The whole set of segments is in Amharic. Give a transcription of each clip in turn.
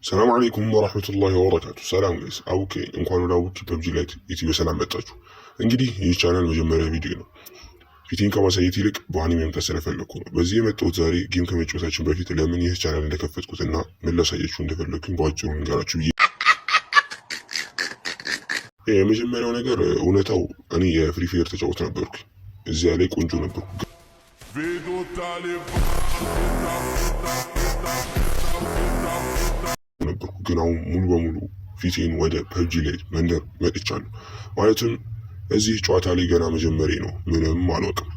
ሰላም አለይኩም ወራህመቱላሂ ወበረካቱ። ሰላም ጋይስ፣ አቡኬ እንኳን ወደ አቡኪ ፐብጂ ላይት ዩቲዩብ ሰላም መጣችሁ። እንግዲህ ይህ ቻናል መጀመሪያ ቪዲዮ ነው። ፊቴን ከማሳየት ይልቅ በአኒሜ መምጣት ስለፈለኩ ነው። በዚህ የመጣሁት ዛሬ ጌም ከመጫወታችን በፊት ለምን ይህ ቻናል እንደከፈትኩትና ምን ላሳያችሁ እንደፈለኩኝ በአጭሩ እንገራችሁ ብዬ። የመጀመሪያው ነገር እውነታው እኔ የፍሪ ፋየር ተጫወት ነበርኩ። እዚያ ላይ ቆንጆ ነበርኩ። ግን አሁን ሙሉ በሙሉ ፊቴን ወደ ፐብጂ ላይ መንደር መጥቻለሁ። ማለትም እዚህ ጨዋታ ላይ ገና መጀመሪያ ነው፣ ምንም አልወቅም።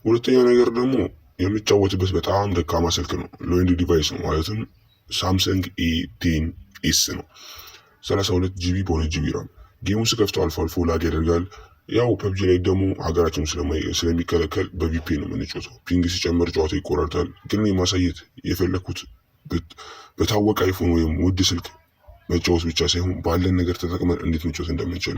ሁለተኛ ነገር ደግሞ የምጫወትበት በጣም ደካማ ስልክ ነው፣ ሎ ኤንድ ዲቫይስ ነው። ማለትም ሳምሰንግ ኤ10 ኤስ ነው፣ 32 ጂቢ በ2 ጂቢ ራም። ጌሙን ስከፍተው አልፎ አልፎ ላግ ያደርጋል። ያው ፐብጂ ላይ ደግሞ ሀገራችን ስለሚከለከል በቪፒኤን ነው የምንጫወተው። ፒንግ ሲጨምር ጨዋታ ይቆራርጣል። ግን ማሳየት የፈለኩት በታወቀ አይፎን ወይም ውድ ስልክ መጫወት ብቻ ሳይሆን ባለን ነገር ተጠቅመን እንዴት መጫወት እንደምንችል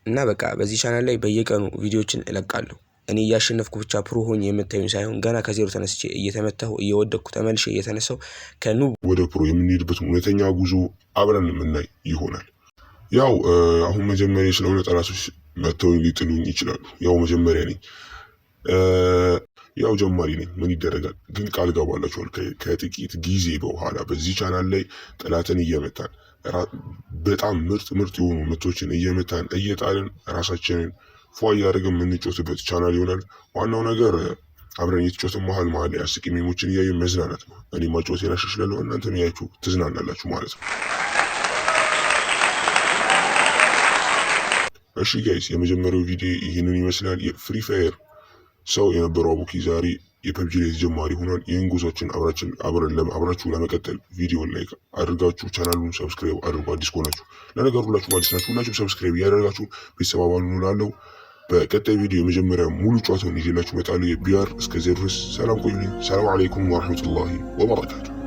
እና በቃ በዚህ ቻናል ላይ በየቀኑ ቪዲዮዎችን እለቃለሁ። እኔ እያሸነፍኩ ብቻ ፕሮ ሆኜ የምታዩኝ ሳይሆን ገና ከዜሮ ተነስቼ እየተመታሁ እየወደቅኩ ተመልሼ እየተነሳሁ ከኑብ ወደ ፕሮ የምንሄድበት እውነተኛ ጉዞ አብረን የምናይ ይሆናል። ያው አሁን መጀመሪያ ስለሆነ ጠላቶች መተው ሊጥሉኝ ይችላሉ። ያው መጀመሪያ ነኝ፣ ያው ጀማሪ ነኝ። ምን ይደረጋል። ግን ቃል ገባላችኋል ከጥቂት ጊዜ በኋላ በዚህ ቻናል ላይ ጠላትን እየመታን በጣም ምርጥ የሆኑ ምቶችን እየመታን እየጣልን ራሳችንን ፏ እያደረግን የምንጮትበት ቻናል ይሆናል። ዋናው ነገር አብረን እየተጮትን መሀል ላይ አስቂኝ ሜሞችን እያየን መዝናናት ነው። እኔ ማጫወቴን አሻሽላለሁ፣ እናንተም ያያችሁ ትዝናናላችሁ ማለት ነው። እሺ ጋይስ፣ የመጀመሪያው ቪዲዮ ይህንን ይመስላል። የፍሪ ፋየር ሰው የነበረው አቡኪ ዛሬ የፐብጂ ላይ ተጀማሪ ሆኗል። ይህን ጉዟችን አብራችሁ ለመቀጠል ቪዲዮን ላይክ አድርጋችሁ ቻናሉን ሰብስክራይብ አድርጉ። አዲስ ከሆናችሁ ለነገሩ ሁላችሁም አዲስ ናችሁ፣ ሁላችሁም ሰብስክራይብ እያደረጋችሁ ቤተሰብ አባል እንሆናለሁ። በቀጣይ ቪዲዮ የመጀመሪያ ሙሉ ጨዋታውን ይዤላችሁ እመጣለሁ። የቢአር እስከዚያ ድረስ ሰላም ቆዩልኝ። ሰላም አለይኩም ወራህመቱላሂ ወበረካቱ።